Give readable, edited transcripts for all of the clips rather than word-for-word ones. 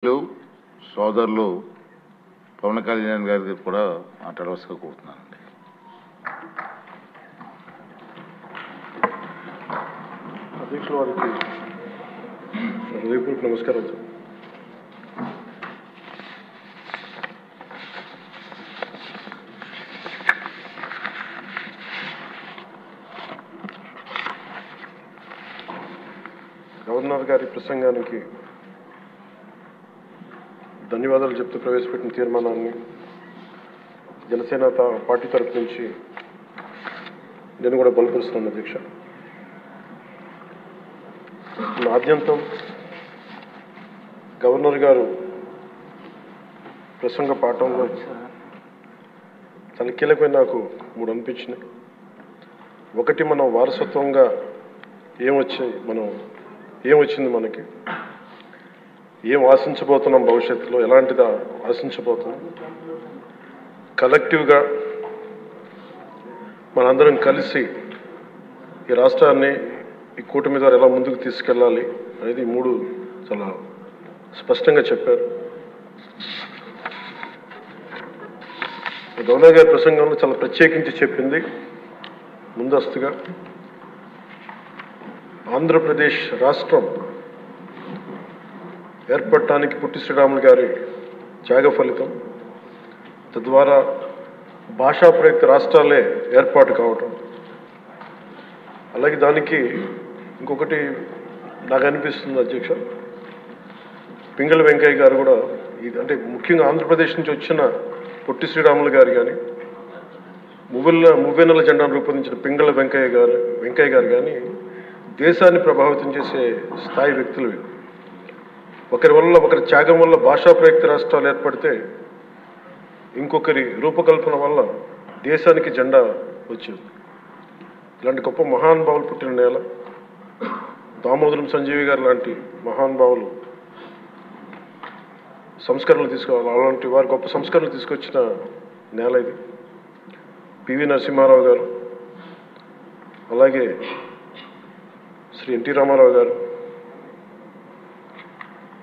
సోదరులు పవన్ కళ్యాణ్ గారికి కూడా మాట్లాడవలసిగా కోరుతున్నానండి. అధ్యక్షుల వారికి హృదయపూర్వక నమస్కారం. గవర్నర్ గారి ప్రసంగానికి ధన్యవాదాలు చెప్తూ ప్రవేశపెట్టిన తీర్మానాన్ని జనసేన పార్టీ తరఫు నుంచి నేను కూడా బలపరుస్తున్నాను. అధ్యక్ష, ఆద్యంతం గవర్నర్ గారు ప్రసంగ పాఠంలో చాలా కీలకమైన నాకు 3 అనిపించినాయి. ఒకటి, మనం వారసత్వంగా ఏమొచ్చింది, మనకి ఏం ఆశించబోతున్నాం, భవిష్యత్తులో ఎలాంటిది ఆశించబోతున్నాం, కలెక్టివ్గా మనందరం కలిసి ఈ రాష్ట్రాన్ని ఈ కూటమి ద్వారా ఎలా ముందుకు తీసుకెళ్ళాలి అనేది 3 చాలా స్పష్టంగా చెప్పారు. గవర్నర్ గారి ప్రసంగంలో చాలా ప్రత్యేకించి చెప్పింది ముందస్తుగా ఆంధ్రప్రదేశ్ రాష్ట్రం ఏర్పడటానికి పొట్టి శ్రీరాములు గారి త్యాగ ఫలితం, తద్వారా భాషా ప్రయుక్త రాష్ట్రాలే ఏర్పాటు కావటం. అలాగే దానికి ఇంకొకటి నాకు అనిపిస్తుంది అధ్యక్ష, పింగళ వెంకయ్య గారు కూడా అంటే ముఖ్యంగా ఆంధ్రప్రదేశ్ నుంచి వచ్చిన పొట్టి శ్రీరాములు గారు కానీ, మువ్వెన్నెల జెండాను రూపొందించిన పింగళ వెంకయ్య గారు కానీ దేశాన్ని ప్రభావితం చేసే స్థాయి వ్యక్తులు. ఒకరి త్యాగం వల్ల భాషా ప్రయుక్త రాష్ట్రాలు ఏర్పడితే ఇంకొకరి రూపకల్పన వల్ల దేశానికి జెండా వచ్చింది. ఇలాంటి గొప్ప మహానుభావులు పుట్టిన నేల. దామోదరం సంజీవి గారు లాంటి మహానుభావులు సంస్కరణలు తీసుకోవాలి, అలాంటి వారు గొప్ప సంస్కరణలు తీసుకొచ్చిన నేల ఇది. పివి నరసింహారావు గారు, అలాగే శ్రీ ఎన్టీ రామారావు గారు,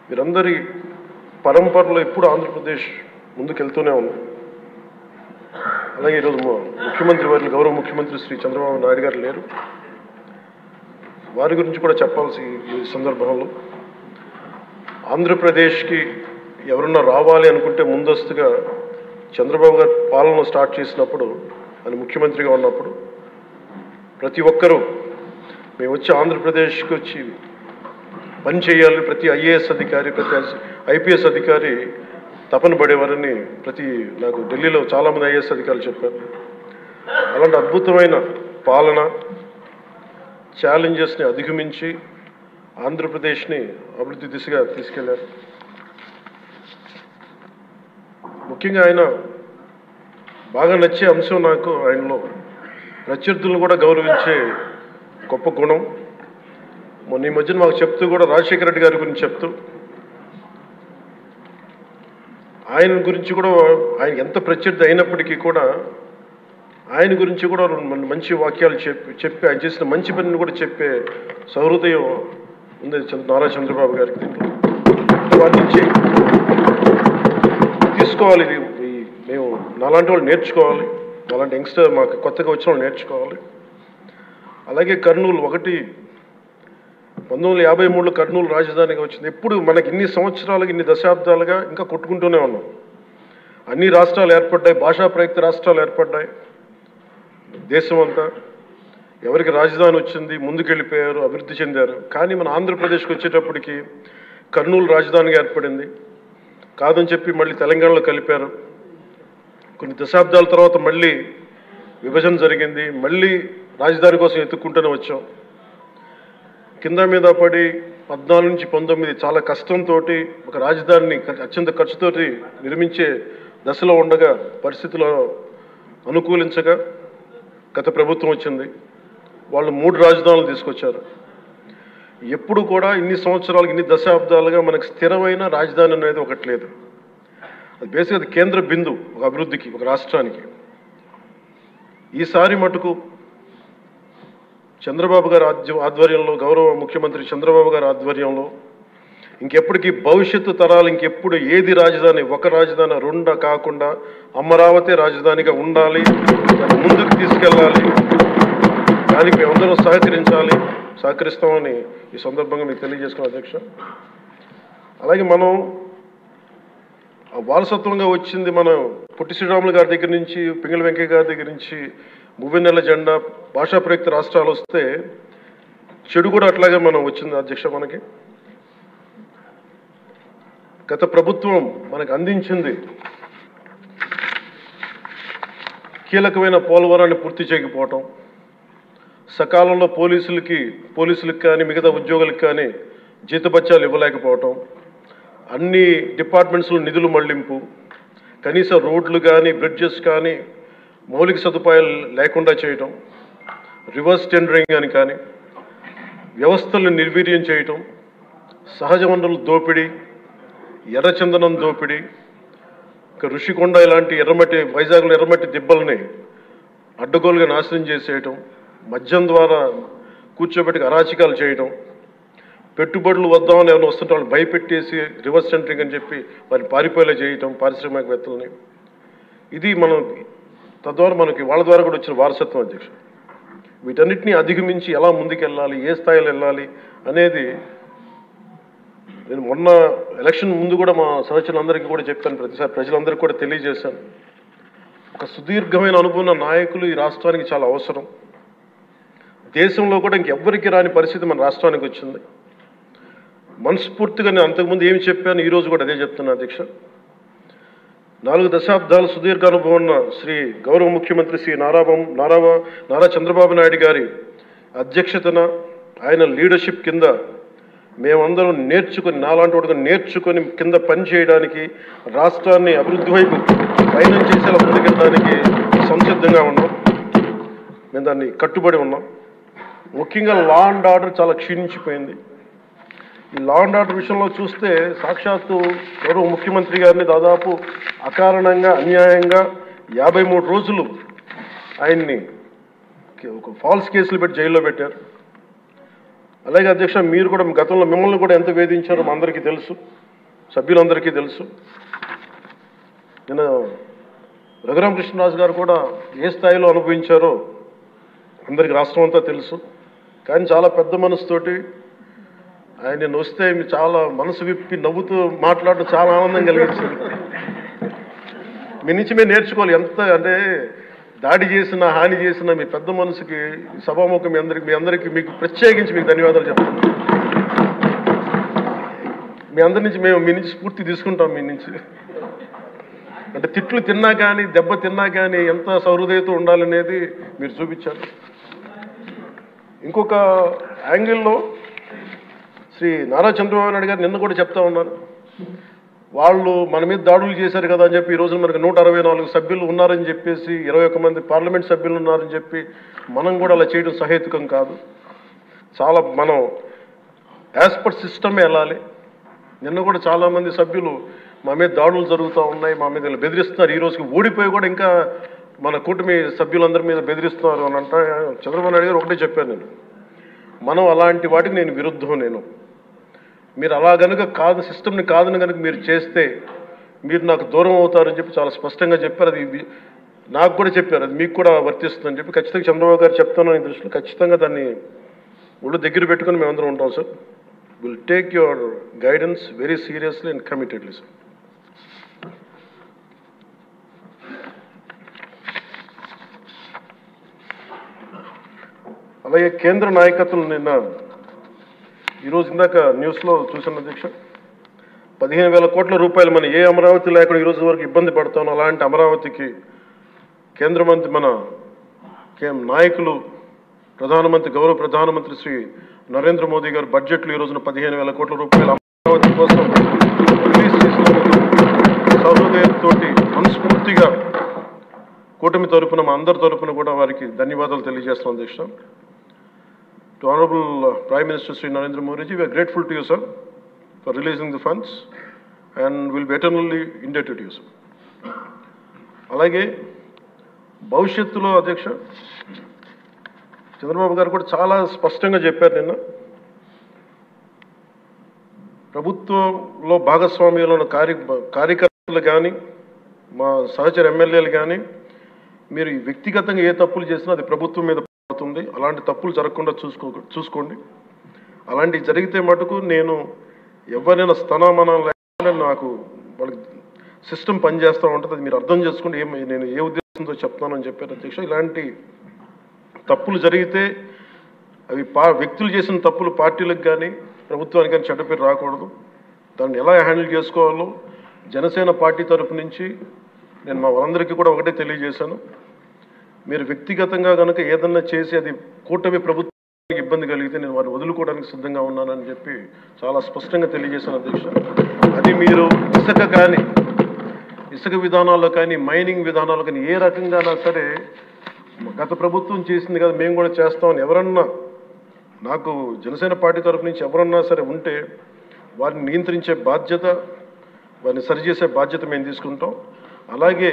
వీరందరి పరంపరలో ఎప్పుడు ఆంధ్రప్రదేశ్ ముందుకెళ్తూనే ఉంది. అలాగే ఈరోజు ముఖ్యమంత్రి వారి గౌరవ ముఖ్యమంత్రి శ్రీ చంద్రబాబు నాయుడు గారు లేరు, వారి గురించి కూడా చెప్పాల్సి ఈ సందర్భంలో. ఆంధ్రప్రదేశ్కి ఎవరన్నా రావాలి అనుకుంటే ముందస్తుగా చంద్రబాబు గారు పాలన స్టార్ట్ చేసినప్పుడు, ఆయన ముఖ్యమంత్రిగా ఉన్నప్పుడు ప్రతి ఒక్కరూ మేము వచ్చి ఆంధ్రప్రదేశ్కి వచ్చి పని చేయాలి, ప్రతి ఐఏఎస్ అధికారి, ప్రతి ఐపీఎస్ అధికారి తపన పడేవారని నాకు ఢిల్లీలో చాలామంది ఐఏఎస్ అధికారులు చెప్పారు. అలాంటి అద్భుతమైన పాలన, ఛాలెంజెస్ని అధిగమించి ఆంధ్రప్రదేశ్ని అభివృద్ధి దిశగా తీసుకెళ్లారు. ముఖ్యంగా ఆయన బాగా నచ్చే అంశం నాకు ఆయనలో ప్రత్యర్థులను కూడా గౌరవించే గొప్ప గుణం. మొన్న ఈ మధ్యన మాకు చెప్తూ కూడా రాజశేఖర రెడ్డి గారి గురించి చెప్తూ ఆయన గురించి కూడా, ఆయన ఎంత ప్రత్యర్థి అయినప్పటికీ కూడా ఆయన గురించి కూడా మంచి వాక్యాలు చెప్పి ఆయన చేసిన మంచి పనిని కూడా చెప్పే సహృదయం ఉంది నారా చంద్రబాబు గారికి. దీంట్లో వారి నుంచి తీసుకోవాలి, ఇది మేము నాలాంటి వాళ్ళు నేర్చుకోవాలి, అలాంటి యంగ్స్టర్ మాకు కొత్తగా వచ్చిన వాళ్ళు నేర్చుకోవాలి. అలాగే కర్నూలు 1953లో కర్నూలు రాజధానిగా వచ్చింది. ఎప్పుడు మనకి ఇన్ని సంవత్సరాలుగా, ఇన్ని దశాబ్దాలుగా ఇంకా కొట్టుకుంటూనే ఉన్నాం. అన్ని రాష్ట్రాలు ఏర్పడ్డాయి, భాషా ప్రయుక్త రాష్ట్రాలు ఏర్పడ్డాయి. దేశం అంతా ఎవరికి రాజధాని వచ్చింది, ముందుకెళ్ళిపోయారు, అభివృద్ధి చెందారు. కానీ మన ఆంధ్రప్రదేశ్కి వచ్చేటప్పటికి కర్నూలు రాజధానిగా ఏర్పడింది. కాదని చెప్పి మళ్ళీ తెలంగాణలో కలిపారు. కొన్ని దశాబ్దాల తర్వాత మళ్ళీ విభజన జరిగింది, మళ్ళీ రాజధాని కోసం ఎత్తుక్కుంటూనే వచ్చాం. కింద మీద పడి 14 నుంచి 19 చాలా కష్టంతో ఒక రాజధానిని అత్యంత ఖర్చుతోటి నిర్మించే దశలో ఉండగా పరిస్థితులు అనుకూలించగా గత ప్రభుత్వం వచ్చింది. వాళ్ళు 3 రాజధానులు తీసుకొచ్చారు. ఎప్పుడు కూడా ఇన్ని సంవత్సరాలు, ఇన్ని దశాబ్దాలుగా మనకు స్థిరమైన రాజధాని అనేది ఒకటి లేదు. అది బేసిక్గా అది కేంద్ర బిందువు ఒక అభివృద్ధికి, ఒక రాష్ట్రానికి. ఈసారి మటుకు చంద్రబాబు గారి ఆధ్వర్యంలో, గౌరవ ముఖ్యమంత్రి చంద్రబాబు గారి ఆధ్వర్యంలో ఇంకెప్పటికీ భవిష్యత్తు తరాలు ఇంకెప్పుడు ఏది రాజధాని, ఒక రాజధాని రెండా కాకుండా అమరావతి రాజధానిగా ఉండాలి, ముందుకు తీసుకెళ్ళాలి. దానికి మేమందరం సహకరిస్తామని ఈ సందర్భంగా మీకు తెలియజేసుకున్నాం అధ్యక్ష. అలాగే మనం వారసత్వంగా వచ్చింది మనం పొట్టి శ్రీరాములు గారి దగ్గర నుంచి, పింగళి వెంకయ్య గారి దగ్గర నుంచి మువ్వెన్నెల జెండా, భాషా ప్రయుక్త రాష్ట్రాలు వస్తే చెడు కూడా అట్లాగే మనం వచ్చింది అధ్యక్ష. మనకి గత ప్రభుత్వం మనకు అందించింది కీలకమైన పోలవరాన్ని పూర్తి చేయకపోవటం, సకాలంలో పోలీసులకు కానీ మిగతా ఉద్యోగులకు కానీ జీతభత్యాలు ఇవ్వలేకపోవటం, అన్ని డిపార్ట్మెంట్స్లో నిధులు మళ్లింపు, కనీస రోడ్లు కానీ బ్రిడ్జెస్ కానీ మౌలిక సదుపాయాలు లేకుండా చేయటం, రివర్స్ టెండరింగ్ అని కానీ వ్యవస్థలను నిర్వీర్యం చేయటం, సహజ వనరుల దోపిడీ, ఎర్రచందనం దోపిడీ, ఋషికొండ ఇలాంటి వైజాగ్లో ఎర్రమట్టి దిబ్బల్ని అడ్డగోలుగా నాశనం చేసేయటం, మద్యం ద్వారా కూర్చోబెట్టి అరాచకాలు చేయటం, పెట్టుబడులు వద్దామని ఎవరైనా వస్తుంటే వాళ్ళు భయపెట్టేసి రివర్స్ టెండరింగ్ అని చెప్పి వారిని పారిపోయేలా చేయటం పారిశ్రామికవేత్తలని. ఇది మనం తద్వారా మనకి వాళ్ళ ద్వారా కూడా వచ్చిన వారసత్వం అధ్యక్ష. వీటన్నిటిని అధిగమించి ఎలా ముందుకెళ్ళాలి, ఏ స్థాయిలో వెళ్ళాలి అనేది నేను మొన్న ఎలక్షన్ ముందు కూడా మా సహచరులందరికీ కూడా చెప్పాను, ప్రతిసారి ప్రజలందరికీ కూడా తెలియజేశాను. ఒక సుదీర్ఘమైన అనుభవం నాయకులు ఈ రాష్ట్రానికి చాలా అవసరం. దేశంలో కూడా ఇంకెవ్వరికి రాని పరిస్థితి మన రాష్ట్రానికి వచ్చింది. మనస్ఫూర్తిగా నేను అంతకుముందు ఏమి చెప్పాను, ఈరోజు కూడా అదే చెప్తున్నా అధ్యక్ష. 4 దశాబ్దాల సుదీర్ఘ అనుభవం ఉన్న శ్రీ గౌరవ ముఖ్యమంత్రి శ్రీ నారా చంద్రబాబు నాయుడు గారి అధ్యక్షతన, ఆయన లీడర్షిప్ కింద మేమందరం నేర్చుకుని, నాలాంటి వాడుగా నేర్చుకొని కింద పనిచేయడానికి, రాష్ట్రాన్ని అభివృద్ధి వైపు పయనం చేసేలా ముందుకెళ్ళడానికి సంసిద్ధంగా ఉన్నాం. మేము దాన్ని కట్టుబడి ఉన్నాం. ముఖ్యంగా లా అండ్ ఆర్డర్ చాలా క్షీణించిపోయింది. ఈ లా అండ్ ఆర్డర్ విషయంలో చూస్తే సాక్షాత్తు గౌరవ ముఖ్యమంత్రి గారిని దాదాపు అకారణంగా అన్యాయంగా 53 రోజులు ఆయన్ని ఒక ఫాల్స్ కేసులు పెట్టి జైల్లో పెట్టారు. అలాగే అధ్యక్ష, మీరు కూడా గతంలో మిమ్మల్ని కూడా ఎంత వేధించారో మా అందరికీ తెలుసు, సభ్యులందరికీ తెలుసు. నిన్న రఘురామకృష్ణరాజు గారు కూడా ఏ స్థాయిలో అనుభవించారో అందరికీ రాష్ట్రం అంతా తెలుసు. కానీ చాలా పెద్ద మనసుతోటి ఆయన నిన్న వస్తే చాలా మనసు విప్పి నవ్వుతూ మాట్లాడడం చాలా ఆనందం కలిగించింది. మీ నుంచి మేము నేర్చుకోవాలి. ఎంత అంటే దాడి చేసిన, హాని చేసిన మీ పెద్ద మనసుకి సభాముఖం మీ అందరికీ మీకు ప్రత్యేకించి మీకు ధన్యవాదాలు చెప్తాను. మీ అందరి నుంచి మీ నుంచి స్ఫూర్తి తీసుకుంటాం. మీ నుంచి అంటే తిట్లు తిన్నా కానీ, దెబ్బ తిన్నా కానీ ఎంత సహృదయతో ఉండాలనేది మీరు చూపించారు. ఇంకొక యాంగిల్లో శ్రీ నారా చంద్రబాబు నాయుడు గారు నిన్న కూడా చెప్తా ఉన్నారు, వాళ్ళు మన మీద దాడులు చేశారు కదా అని చెప్పి ఈ రోజు మనకు 164 సభ్యులు ఉన్నారని చెప్పేసి, 21 మంది పార్లమెంట్ సభ్యులు ఉన్నారని చెప్పి మనం కూడా అలా చేయడం సహేతుకం కాదు. చాలా మనం యాజ్ పర్ సిస్టమే వెళ్ళాలి. నిన్న కూడా చాలామంది సభ్యులు మా మీద దాడులు జరుగుతూ ఉన్నాయి, మా మీద బెదిరిస్తున్నారు, ఈ రోజుకి ఓడిపోయి కూడా ఇంకా మన కూటమి సభ్యులందరి మీద బెదిరిస్తున్నారు అని అంటే, చంద్రబాబు నాయుడు గారు ఒకటే చెప్పాను, మనం అలాంటి వాటికి నేను విరుద్ధం. మీరు అలా కనుక కాదు, సిస్టమ్ని కాదని కనుక మీరు చేస్తే మీరు నాకు దూరం అవుతారని చెప్పి చాలా స్పష్టంగా చెప్పారు. అది నాకు కూడా చెప్పారు, అది మీకు కూడా వర్తిస్తుందని చెప్పి ఖచ్చితంగా చంద్రబాబు గారు చెప్తాను. ఈ దృష్టిలో ఖచ్చితంగా దాన్ని ఒళ్ళు దగ్గర పెట్టుకుని మేమందరం ఉంటాం sir. Will take your guidance very seriously and committedly sir. అలాగే కేంద్ర నాయకత్వం నిన్న ఈరోజు ఇందాక న్యూస్లో చూసిన అధ్యక్ష, 15,000 కోట్ల రూపాయలు మన ఏ అమరావతి లేకుండా ఈరోజు వరకు ఇబ్బంది పడతాం, అలాంటి అమరావతికి కేంద్ర మంత్రి మన నాయకులు గౌరవ ప్రధానమంత్రి శ్రీ నరేంద్ర మోదీ గారు బడ్జెట్లో ఈ రోజున 15,000 కోట్ల రూపాయలు అమరావతి కోసం రిలీజ్ చేసినందుకు సహృదయంతో మనస్ఫూర్తిగా కూటమి తరపున, మా అందరి తరపున కూడా వారికి ధన్యవాదాలు తెలియజేస్తున్నాం అధ్యక్ష. To Honorable Prime Minister Sri Narendra Modi ji, we are grateful to you, sir, for releasing the funds and will be eternally indebted to you, sir. అలాగే భవిష్యత్తులో అధ్యక్ష చంద్రబాబు గారు కూడా చాలా స్పష్టంగా చెప్పారు నిన్న, ప్రభుత్వంలో భాగస్వామ్యంలో ఉన్న కార్యకర్తలు కానీ మా సహచర ఎమ్మెల్యేలు కానీ మీరు వ్యక్తిగతంగా ఏ తప్పులు చేసినా అది ప్రభుత్వం మీద పడుతుంది. అలాంటి తప్పులు జరగకుండా చూసుకోండి. అలాంటివి జరిగితే మటుకు నేను ఎవరైనా స్థానమానం లేకుండా నాకు వాళ్ళకి సిస్టమ్ పనిచేస్తూ ఉంటుంది. అది మీరు అర్థం చేసుకోండి. నేను ఏ ఉద్దేశంతో చెప్తానని చెప్పారు అధ్యక్ష. ఇలాంటి తప్పులు జరిగితే అవి వ్యక్తులు చేసిన తప్పులు పార్టీలకు కానీ ప్రభుత్వానికి కానీ చెడ్డ పేరు రాకూడదు. దాన్ని ఎలా హ్యాండిల్ చేసుకోవాలో జనసేన పార్టీ తరఫు నుంచి నేను మా వాళ్ళందరికీ కూడా ఒకటే తెలియజేశాను. మీరు వ్యక్తిగతంగా కనుక ఏదన్నా చేసి అది కూటమి ప్రభుత్వానికి ఇబ్బంది కలిగితే నేను వారిని వదులుకోవడానికి సిద్ధంగా ఉన్నానని చెప్పి చాలా స్పష్టంగా తెలియజేశాను అధ్యక్ష. అది మీరు ఇసుక విధానాల్లో కానీ మైనింగ్ విధానాల్లో కానీ ఏ రకంగానా సరే గత ప్రభుత్వం చేసింది కదా మేము కూడా చేస్తామని ఎవరన్నా నాకు జనసేన పార్టీ తరఫు నుంచి ఎవరన్నా సరే ఉంటే వారిని నియంత్రించే బాధ్యత, వారిని సరిచేసే బాధ్యత మేము తీసుకుంటాం. అలాగే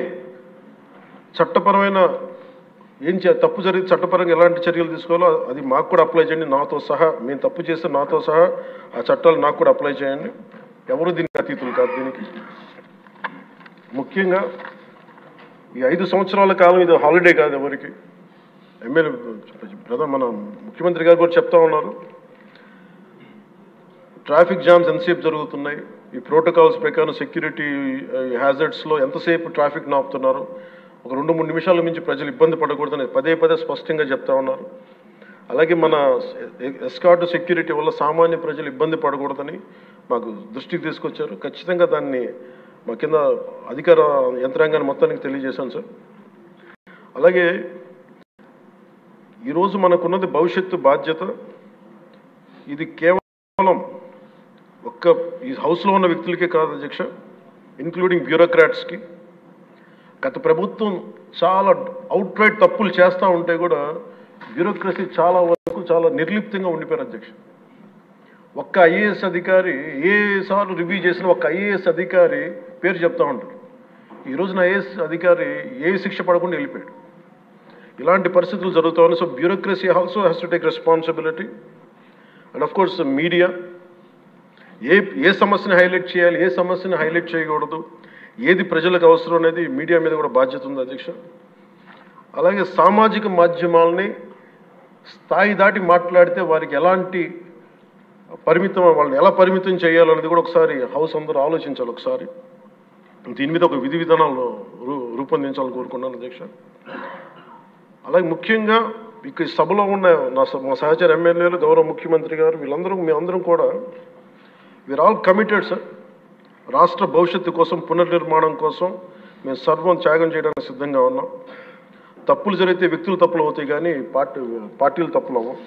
చట్టపరమైన తప్పు జరిగితే చట్టపరంగా ఎలాంటి చర్యలు తీసుకోవాలో అది మాకు కూడా అప్లై చేయండి. నాతో సహా మేము తప్పు చేస్తే నాతో సహా ఆ చట్టాలు నాకు కూడా అప్లై చేయండి. ఎవరు దీనికి అతీతులు కాదు. దీనికి ముఖ్యంగా ఈ 5 సంవత్సరాల కాలం ఇది హాలిడే కాదు ఎవరికి. మన ముఖ్యమంత్రి గారు కూడా చెప్తా ఉన్నారు, ట్రాఫిక్ జామ్స్ ఎంతసేపు జరుగుతున్నాయి, ఈ ప్రోటోకాల్స్ ప్రకారం సెక్యూరిటీ హ్యాజర్డ్స్లో ఎంతసేపు ట్రాఫిక్ నాపుతున్నారు, ఒక 2-3 నిమిషాల మించి ప్రజలు ఇబ్బంది పడకూడదని పదే స్పష్టంగా చెప్తా ఉన్నారు. అలాగే మన ఎస్కార్ట్ సెక్యూరిటీ వల్ల సామాన్య ప్రజలు ఇబ్బంది పడకూడదని మాకు దృష్టికి తీసుకొచ్చారు. ఖచ్చితంగా దాన్ని మా కింద అధికార యంత్రాంగాన్ని మొత్తానికి తెలియజేశాను సార్. అలాగే ఈరోజు మనకున్నది భవిష్యత్తు బాధ్యత. ఇది కేవలం ఈ హౌస్లో ఉన్న వ్యక్తులకే కాదు అధ్యక్ష, ఇంక్లూడింగ్ బ్యూరోక్రాట్స్కి. గత ప్రభుత్వం చాలా అవుట్రైట్ తప్పులు చేస్తూ ఉంటే కూడా బ్యూరోక్రసీ చాలా వరకు చాలా నిర్లిప్తంగా ఉండిపోయారు అధ్యక్ష. ఒక్క ఐఏఎస్ అధికారి ఏసార్లు రివ్యూ చేసిన ఒక్క ఐఏఎస్ అధికారి పేరు చెప్తా ఉంటారు. ఈ రోజున ఐఏఎస్ అధికారి ఏ శిక్ష పడకుండా వెళ్ళిపోయాడు. ఇలాంటి పరిస్థితులు జరుగుతూ ఉన్నాయి. So bureaucracy also has to take responsibility. And of course media ఏ సమస్యని హైలైట్ చేయాలి, ఏ సమస్యని హైలైట్ చేయకూడదు, ఏది ప్రజలకు అవసరం అనేది మీడియా మీద కూడా బాధ్యత ఉంది అధ్యక్ష. అలాగే సామాజిక మాధ్యమాలని స్థాయి దాటి మాట్లాడితే వారికి ఎలాంటి వాళ్ళని ఎలా పరిమితం చేయాలనేది కూడా ఒకసారి హౌస్ అందరూ ఆలోచించాలి. ఒకసారి దీని మీద ఒక విధి విధానాలు రూపొందించాలని కోరుకున్నాను అధ్యక్ష. అలాగే ముఖ్యంగా ఇక్కడ సభలో ఉన్న మా సహచర ఎమ్మెల్యేలు, గౌరవ ముఖ్యమంత్రి గారు, మేమందరం కూడా వీఆర్ ఆల్ కమిటెడ్ సార్. రాష్ట్ర భవిష్యత్తు కోసం, పునర్నిర్మాణం కోసం మేము సర్వం త్యాగం చేయడానికి సిద్ధంగా ఉన్నాం. తప్పులు జరిగితే వ్యక్తులు తప్పులు అవుతాయి కానీ పార్టీలు తప్పులు అవ్వం.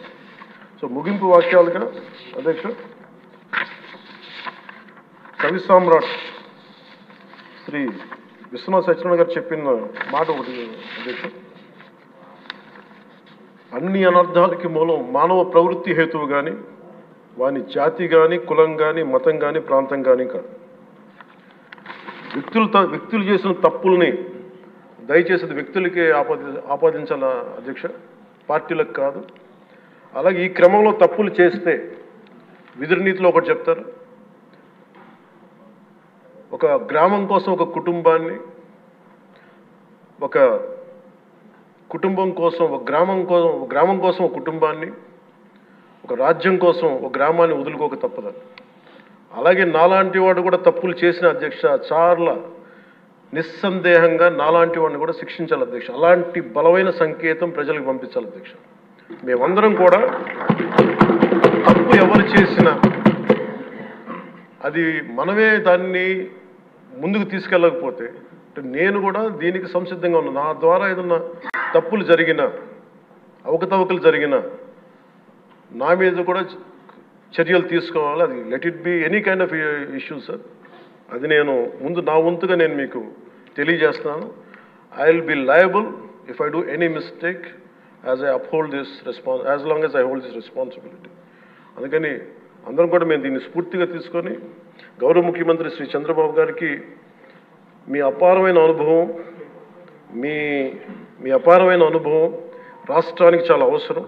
సో ముగింపు వాక్యాలుగా అధ్యక్ష, కవి సామ్రాట్ శ్రీ విశ్వనాథ సత్యనారాయణ గారు చెప్పిన మాట ఒకటి అధ్యక్ష, అన్ని అనర్థాలకి మూలం మానవ ప్రవృత్తి హేతువు కానీ వాని జాతి కానీ, కులం కానీ, మతం కానీ, ప్రాంతం కానీ కాదు. వ్యక్తులు చేసిన తప్పుల్ని దయచేసి వ్యక్తులకే ఆపాదించాల అధ్యక్ష, పార్టీలకు కాదు. అలాగే ఈ క్రమంలో తప్పులు చేస్తే విధి నీతిలో ఒకటి చెప్తారు, ఒక గ్రామం కోసం ఒక కుటుంబాన్ని, ఒక కుటుంబం కోసం ఒక గ్రామం కోసం ఒక కుటుంబాన్ని, ఒక రాజ్యం కోసం ఒక గ్రామాన్ని వదులుకోక తప్పదు. అలాగే నాలాంటి వాడు కూడా తప్పులు చేసిన అధ్యక్ష చాలా నిస్సందేహంగా నాలాంటి వాడిని కూడా శిక్షించాలి అధ్యక్ష. అలాంటి బలమైన సంకేతం ప్రజలకు పంపించాలి అధ్యక్ష. మేమందరం కూడా తప్పు ఎవరు చేసినా అది మనమే దాన్ని ముందుకు తీసుకెళ్ళకపోతే నేను కూడా దీనికి సంసిద్ధంగా ఉన్నాను. నా ద్వారా ఏదన్నా తప్పులు జరిగినా, అవకతవకలు జరిగినా నా మీద కూడా చర్యలు తీసుకోవాలి. అది let it be any kind of issue sir. అది నేను ముందు నా వంతుగా నేను మీకు తెలియజేస్తున్నాను. I will be liable if I do any mistake as I uphold this as long as I hold this responsibility. అందుకని అందరం కూడా మేము దీన్ని స్ఫూర్తిగా తీసుకొని గౌరవ ముఖ్యమంత్రి శ్రీ చంద్రబాబు గారికి మీ అపారమైన అనుభవం రాష్ట్రానికి చాలా అవసరం.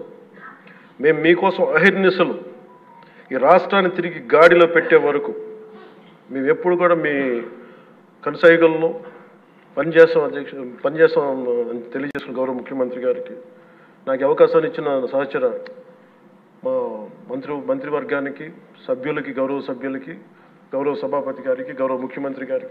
మేము మీకోసం అహిర్నిశలు ఈ రాష్ట్రాన్ని తిరిగి గాడిలో పెట్టే వరకు మేము ఎప్పుడు కూడా మీ కనసాయిగల్లో పనిచేస్తాం అని తెలియజేసిన గౌరవ ముఖ్యమంత్రి గారికి నాకు అవకాశాన్ని ఇచ్చిన సహచర మా మంత్రివర్గానికి సభ్యులకి గౌరవ సభ్యులకి గౌరవ సభాపతి గారికి గౌరవ ముఖ్యమంత్రి గారికి